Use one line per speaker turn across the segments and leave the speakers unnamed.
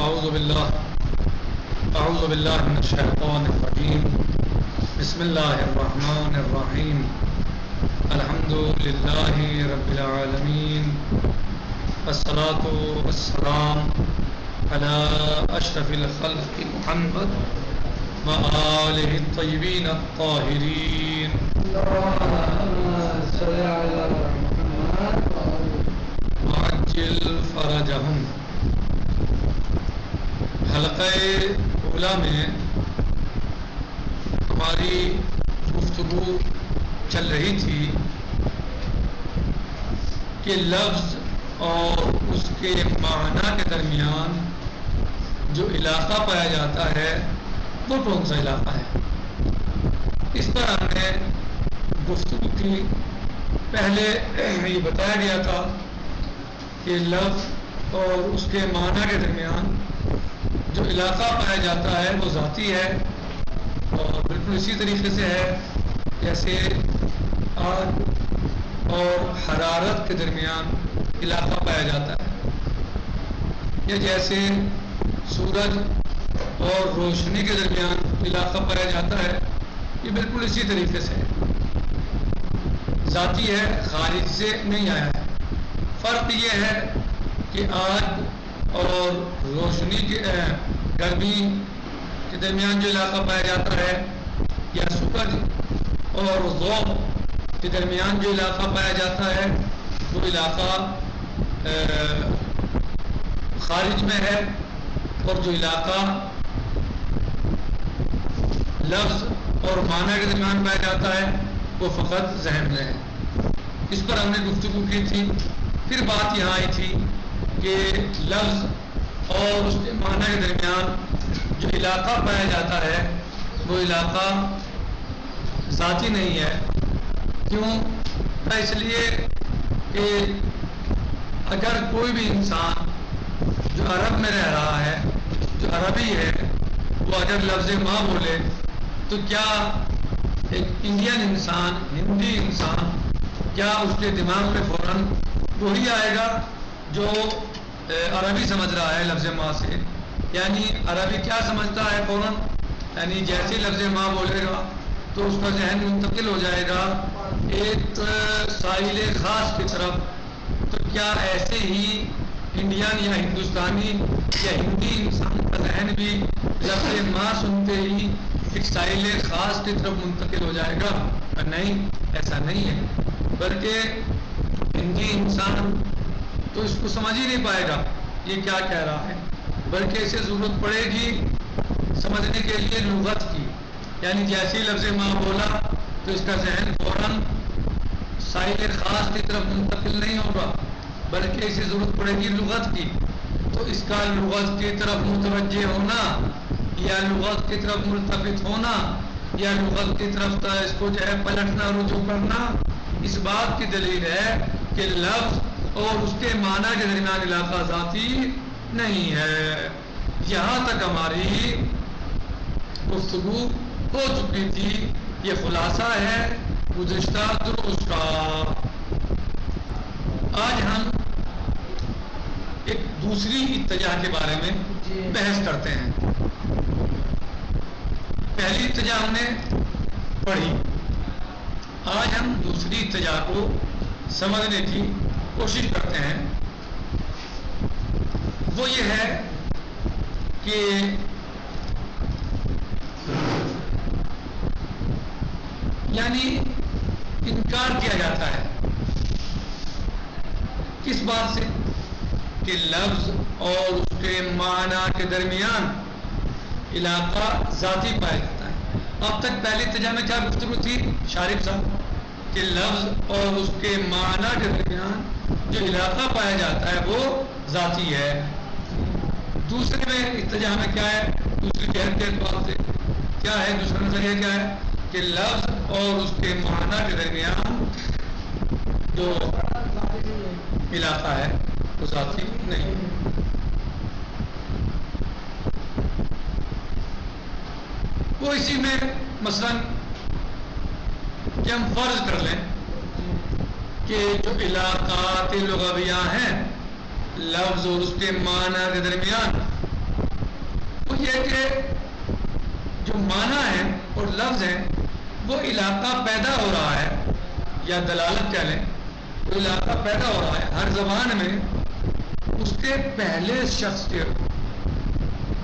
اعوذ باللہ من الشیطان الرجیم بسم اللہ الرحمن الرحیم الحمد للہ رب العالمین والصلاة والسلام علی اشرف الخلق محمد وآلہ الطیبین الطاہرین وعجل فرجہم۔ حلقہ اولا میں ہماری گفتگو چل رہی تھی کہ لفظ اور اس کے معنی کے درمیان جو علاقہ پایا جاتا ہے وہ کون سا علاقہ ہے، اس پر ہم نے گفتگو کی۔ پہلے یہ بتایا گیا تھا کہ لفظ اور اس کے معنی کے درمیان جو علاقہ پایا جاتا ہے وہ ذاتی ہے، اور بالکل اسی طریقے سے ہے جیسے آگ اور حرارت کے درمیان علاقہ پایا جاتا ہے، یا جیسے سورج اور روشنی کے درمیان علاقہ پایا جاتا ہے، یہ بالکل اسی طریقے سے ہے، ذاتی ہے، خارج سے نہیں آیا ہے۔ فرق یہ ہے کہ آگ اور روشنی کے گرمی کے درمیان جو علاقہ پایا جاتا ہے، یا سورج اور ضوء کے درمیان جو علاقہ پایا جاتا ہے، وہ علاقہ خارج میں ہے، اور جو علاقہ لفظ اور معنی کے درمیان پایا جاتا ہے وہ فقط ذہن میں ہے۔ اس پر ہم نے گفتگو کی تھی۔ پھر بات یہاں آئی تھی کہ لفظ اور اس کے معنی کے درمیان جو علاقہ پایا جاتا ہے وہ علاقہ ذاتی نہیں ہے۔ کیوں؟ اس لیے کہ اگر کوئی بھی انسان جو عرب میں رہ رہا ہے، جو عربی ہے، وہ اگر لفظ ماں بولے تو کیا ایک انڈین انسان، ہندی انسان، کیا اس کے دماغ میں فوراً وہی آئے گا جو عربی سمجھ رہا ہے لفظ ماں سے؟ یعنی عربی کیا سمجھتا ہے فوراً؟ یعنی جیسے لفظ ماں بولے گا تو اس کا ذہن منتقل ہو جائے گا ایک ساحل خاص کی طرف۔ تو کیا ایسے ہی انڈین یا ہندوستانی یا ہندی انسان کا ذہن بھی لفظ ماں سنتے ہی ایک ساحل خاص کی طرف منتقل ہو جائے گا؟ نہیں، ایسا نہیں ہے، بلکہ ہندی انسان تو اس کو سمجھ ہی نہیں پائے گا یہ کیا کہہ رہا ہے، بلکہ اسے ضرورت پڑے گی سمجھنے کے لیے لغت کی۔ یعنی جیسے لفظ ماں بولا تو اس کا ذہن فوراً ساحل خاص کی طرف منتقل نہیں ہوگا، بلکہ اسے ضرورت پڑے گی لغت کی۔ تو اس کا لغت کی طرف متوجہ ہونا یا لغت کی طرف ملتفت ہونا یا لغت کی طرف اس کو جو ہے پلٹنا، رجوع کرنا، اس بات کی دلیل ہے کہ لفظ اور اس کے معنی کے درمیان علاقہ ذاتی نہیں ہے۔ یہاں تک ہماری گفتگو ہو چکی تھی، یہ خلاصہ ہے گزشتہ دروس کا۔ آج ہم ایک دوسری اتجاہ کے بارے میں بحث کرتے ہیں۔ پہلی اتجاہ ہم نے پڑھی، آج ہم دوسری اتجاہ کو سمجھنے کی کوشش کرتے ہیں۔ وہ یہ ہے کہ یعنی انکار کیا جاتا ہے کس بات سے؟ کہ لفظ اور اس کے معنی کے درمیان علاقہ ذاتی پایا جاتا ہے۔ اب تک پہلی اتجاہ میں کیا گفتگو تھی شارف صاحب؟ کہ لفظ اور اس کے معنی کے درمیان جو علاقہ پایا جاتا ہے وہ ذاتی ہے۔ دوسرے میں اتجاہ میں کیا ہے؟ دوسری جہت کے اعتبار سے کیا ہے؟ دوسرا نظریہ کیا ہے؟ کہ لفظ اور اس کے معنی کے درمیان جو علاقہ ہے وہ ذاتی نہیں۔ وہ اسی میں مثلا کہ ہم فرض کر لیں کہ جو علاقات لغویہ ہیں لفظ اور اس کے معنی کے درمیان یہ کہ جو معنی ہے اور لفظ ہے وہ علاقہ پیدا ہو رہا ہے یا دلالت کہہ لیں، وہ علاقہ پیدا ہو رہا ہے ہر زبان میں اس کے پہلے شخص کے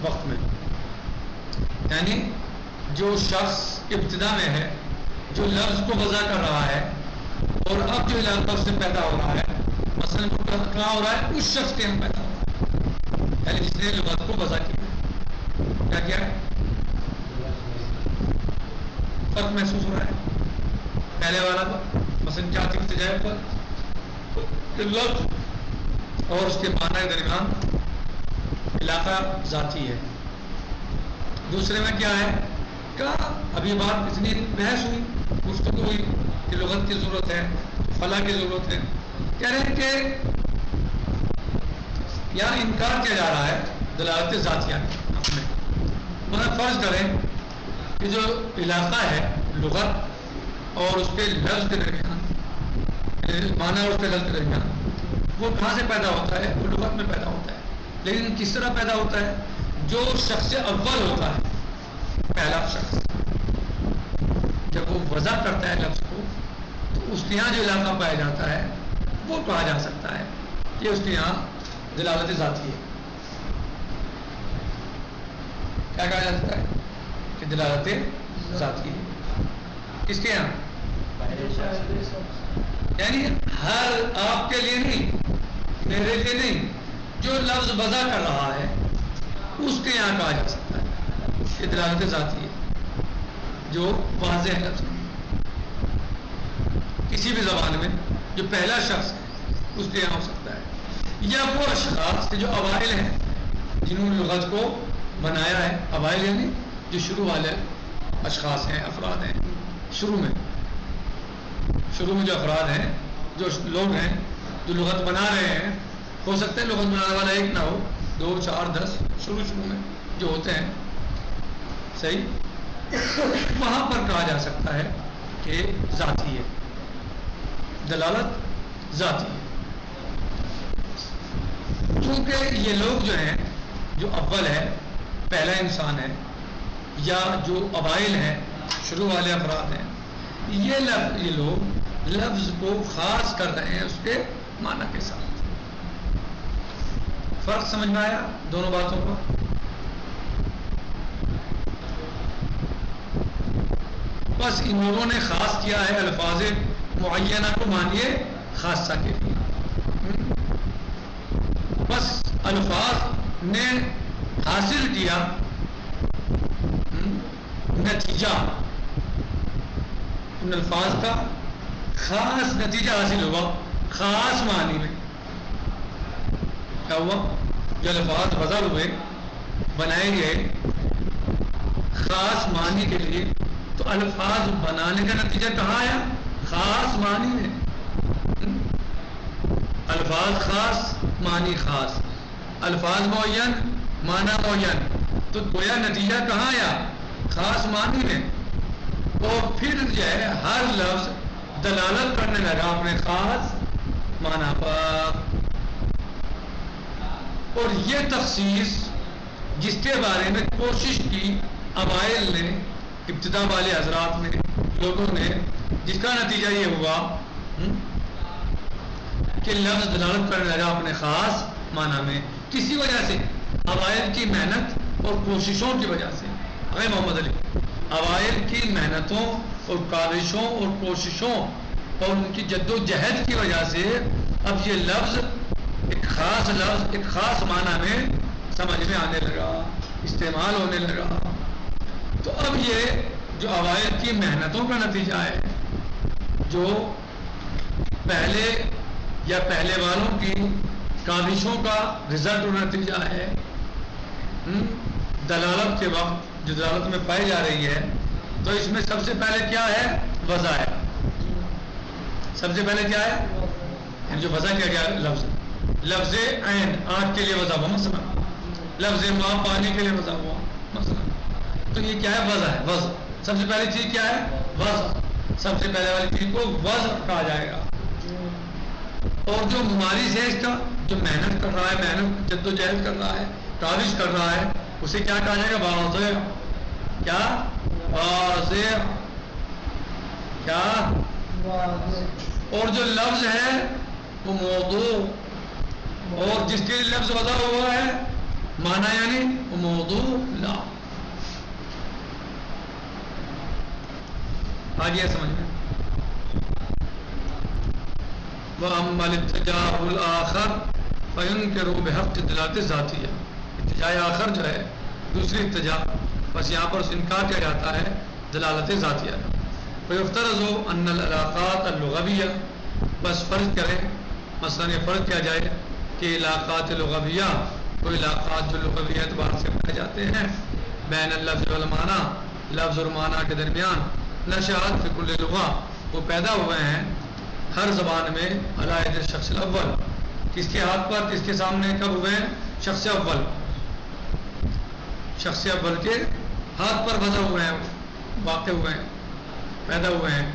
وقت میں، یعنی جو شخص ابتدا میں ہے جو لفظ کو وضع کر رہا ہے اور اب جو علاقہ اس سے پیدا ہو رہا ہے، مثلا کہاں ہو رہا ہے؟ اس شخص کے یہاں پیدا ہو رہا ہے، یعنی جس نے لغت کو وضع کیا کیا ہے؟ فرق محسوس ہو رہا ہے پہلے والا پر، مثلا کیا تھی ابتدائی پر لفظ اور اس کے معنی کے درمیان علاقہ ذاتی ہے۔ دوسرے میں کیا ہے؟ کہا ابھی بات اتنی بحث ہوئی، گفتگو ہوئی کہ لغت کی ضرورت ہے، فلاں کی ضرورت ہے، کہہ رہے ہیں کہ یہاں انکار کیا جا رہا ہے دلالت ذاتیہ میں۔ مگر فرض کریں کہ جو علاقہ ہے لغت اور اس کے لفظ کے درمیان، معنی اور اس کے لفظ کے درمیان، وہ کہاں سے پیدا ہوتا ہے؟ وہ لغت میں پیدا ہوتا ہے، لیکن کس طرح پیدا ہوتا ہے؟ جو شخص اول ہوتا ہے، پہلا شخص جب وہ وضع کرتا ہے لفظ کو تو اس کے یہاں جو علاقہ پایا جاتا ہے وہ کہا جا سکتا ہے کہ اس کے یہاں دلالت ذاتی ہے۔ کیا کہا جا سکتا ہے؟ کہ دلالت ذاتی ہے کس کے یہاں؟ یعنی ہر آپ کے لیے نہیں، میرے لیے نہیں، جو لفظ وضع کر رہا ہے اس کے یہاں کہا جا سکتا ہے کہ دلالت ذاتی ہے، جو واضح لفظ ہے کسی بھی زبان میں جو پہلا شخص ہے اس کے یہاں ہو سکتا ہے، یا وہ اشخاص جو اوائل ہیں جنہوں نے لغت کو بنایا ہے، اوائل یعنی جو شروع والے اشخاص ہیں، افراد ہیں، شروع میں جو افراد ہیں، جو لوگ ہیں جو لغت بنا رہے ہیں، ہو سکتا ہے لغت بنانے والا ایک نہ ہو، 2 4 10 شروع میں جو ہوتے ہیں، صحیح، وہاں پر کہا جا سکتا ہے کہ ذاتی ہے، دلالت ذاتی ہے، کیونکہ یہ لوگ جو ہیں، جو اول ہے، پہلا انسان ہے، یا جو اوائل ہیں، شروع والے افراد ہیں، یہ لوگ لفظ کو خاص کر رہے ہیں اس کے معنی کے ساتھ۔ فرق سمجھ میں آیا دونوں باتوں کو؟ بس ان لوگوں نے خاص کیا ہے الفاظ معینہ کو مانیے خاصہ کے لیے، بس الفاظ نے حاصل کیا نتیجہ، ان الفاظ کا خاص نتیجہ حاصل ہوا خاص معنی میں۔ کیا ہوا؟ جو الفاظ وضع ہوئے، بنائے گئے خاص معنی کے لیے، تو الفاظ بنانے کا نتیجہ کہاں آیا؟ خاص معنی میں۔ الفاظ خاص، معنی خاص، الفاظ معین، معنی معین، تو گویا نتیجہ کہاں آیا؟ خاص معنی میں۔ اور پھر جو ہے ہر لفظ دلالت کرنے لگا اپنے خاص معنی پر، اور یہ تخصیص جس کے بارے میں کوشش کی اوائل نے، ابتدا والے حضرات نے، لوگوں نے، جس کا نتیجہ یہ ہوا کہ لفظ دلالت کرنے لگا اپنے خاص معنی میں، کسی وجہ سے، اوائل کی محنت اور کوششوں کی وجہ سے۔ اے محمد علی، اوائل کی محنتوں اور کاوشوں اور کوششوں اور ان کی جد و جہد کی وجہ سے اب یہ لفظ ایک خاص معنی میں سمجھ میں آنے لگا، استعمال ہونے لگا۔ تو اب یہ جو اوائل کی محنتوں کا نتیجہ ہے، جو پہلے یا پہلے والوں کی کاوشوں کا رزلٹ اور نتیجہ ہے، دلالت کے وقت جو دلالت میں پائی جا رہی ہے، تو اس میں سب سے پہلے کیا ہے؟ وضع ہے۔ سب سے پہلے کیا ہے؟ جو وضع کیا گیا لفظ عین، آنکھ کے لیے وضع ہوا مثلا، لفظ ماں پانی کے لیے وضع ہوا مثلا، تو یہ کیا ہے؟ وضع ہے۔ وضع سب سے پہلی چیز کیا ہے؟ وضع، سب سے پہلے والی چیز کو وضع کہا جائے گا۔ اور جو ممارس ہے اس کا، جو محنت کر رہا ہے، محنت جد و جہد کر رہا ہے، کاوش کر رہا ہے، اسے کیا کہا جائے گا؟ واضح. کیا؟ واضح. کیا؟ اور جو لفظ ہے وہ موضوع، اور جس کے لیے لفظ وضع ہوا ہے معنی یعنی وہ موضوع لا. آگے سمجھ میں. وَأَمَّا الْإِتِّجَاءُ الْآخَرُ فَيُنْكِرُ بِحَقِّ الدِّلَالَةِ الذَّاتِيَّةِ. اتجاء آخر جو ہے دوسری اتجاع، بس یہاں پر اس انکار کیا جاتا ہے دلالت ذاتیہ. فَيُفْتَرَضُ أَنَّ الْعِلَاقَاتَ اللُّغَوِيَّةَ. بس فرض کریں، مثلا یہ فرض کیا جائے کہ علاقات لغویہ، وہ علاقات جو لغوی اعتبار سے پائے جاتے ہیں، بین اللفظ والمعنی، لفظ اور معنی کے درمیان، نشأت فی کل لغہ، وہ پیدا ہوئے ہیں ہر زبان میں، علیہ الشخص الاول، کس کے ہاتھ پر، کس کے سامنے، کب ہوئے ہیں؟ شخص اول، شخص اول کے ہاتھ پر وضع ہوئے ہیں، واقع ہوئے ہیں، پیدا ہوئے ہیں.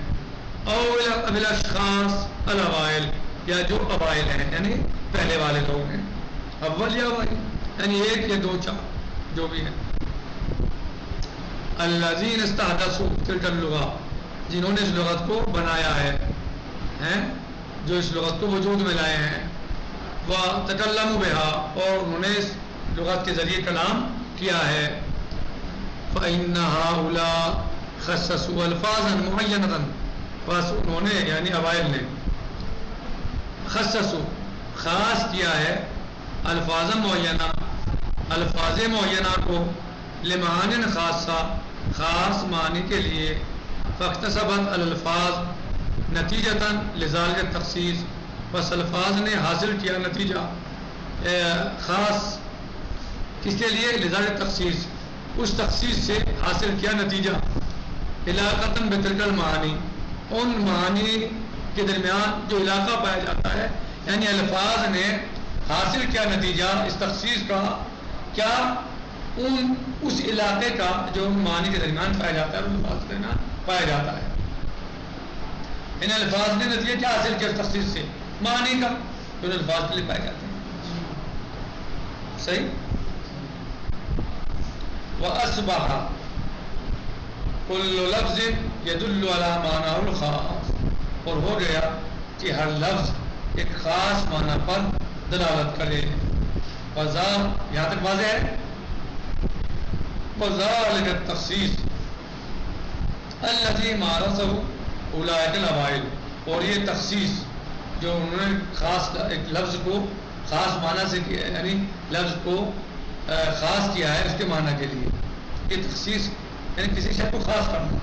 او الاشخاص الاوائل، یا جو اوائل ہیں یعنی پہلے والے لوگ ہیں، اول یا اوائل یعنی ایک یا دو چار جو بھی ہیں. الذین استحدثوا تلک اللغہ، جنہوں نے اس لغت کو بنایا ہے، جو اس لغت کو وجود میں لائے ہیں. وتکلموا بها، اور انہوں نے اس لغت کے ذریعے کلام کیا ہے. فإن هؤلاء خصصوا الفاظا معینۃ، بس انہوں نے یعنی اوائل نے خصصوا خاص کیا ہے الفاظ معینہ، الفاظ معینہ کو، لمعان خاصہ خاص معنی کے لیے. فاکتسبت الالفاظ نتیجتاً لذالک التخصیص، بس الفاظ نے حاصل کیا نتیجہ خاص کس کے لیے؟ لذالک التخصیص، اس تخصیص سے حاصل کیا نتیجہ. علاقتاً بتلک المعانی، ان معانی کے درمیان جو علاقہ پایا جاتا ہے، یعنی الفاظ نے حاصل کیا نتیجہ اس تخصیص کا، کیا؟ اس علاقے کا جو معنی کے درمیان پایا جاتا ہے، ان الفاظ کے درمیان پایا جاتا ہے. ان الفاظ نے نتیجہ کیا حاصل کیا اس تخصیص سے؟ معنی کا، جو ان الفاظ کے لیے پائے جاتے ہیں. صحیح. وَأَصْبَحَ كُلُّ لَفْظٍ يَدُلُّ عَلَى مَعْنَاهُ الْخَاص، اور ہو گیا کہ ہر لفظ ایک خاص معنی پر دلالت کرے. وَذَا، یہاں تک واضح ہے. وَذَلِكَ التَّخْصِيصُ الَّذِي مَارَسَهُ اولئک الاوائل، اور یہ تخصیص جو انہوں نے خاص ایک لفظ کو خاص معنی سے کیا، یعنی لفظ کو خاص کیا ہے اس کے معنی کے لیے، یہ تخصیص یعنی کسی شے کو خاص کرنا.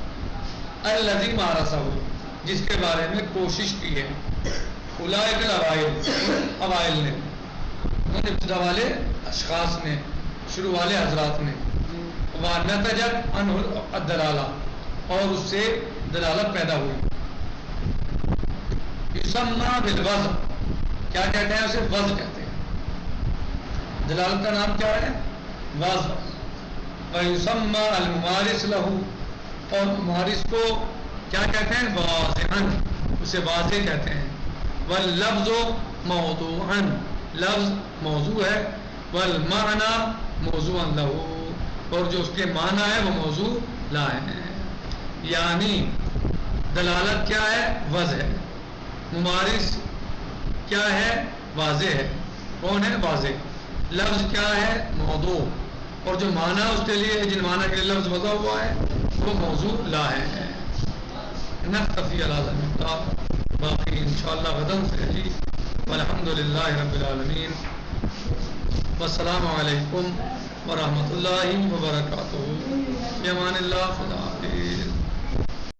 الذی مارسہ، جس کے بارے میں کوشش کی ہے، اولئک الاوائل، اوائل نے، ابتدا والے اشخاص نے، شروع والے حضرات نے. وَنَتَجَتْ عَنْهُ الدَّلَالَةُ، اور اس سے دلالت پیدا ہوئی. یسمى بالوضع، کیا کہتے ہیں اسے؟ وضع کہتے ہیں. دلالت کا نام کیا ہے؟ وضع. ویسمى الممارس له، اور ممارس کو کیا کہتے ہیں؟ واضحا، اسے واضح کہتے ہیں. واللفظ موضوعا، لفظ موضوع ہے. والمعنى موضوعا له، اور جو اس کے معنی ہے وہ موضوع لا ہے. یعنی دلالت کیا ہے؟ وضع ہے. ممارس کیا ہے؟ واضح ہے. کون ہے؟ واضح. لفظ کیا ہے؟ موضوع. اور جو معنی اس کے لیے، جن معنی کے لیے لفظ وضع ہوا ہے وہ موضوع لا ہے. نکتفی علی ھذا المقدار، باقی انشاءاللہ غداً سے جی. والحمدللہ رب العالمین، والسلام علیکم ورحمۃ اللہ وبرکاتہ. فی امان اللہ، خدا حافظ.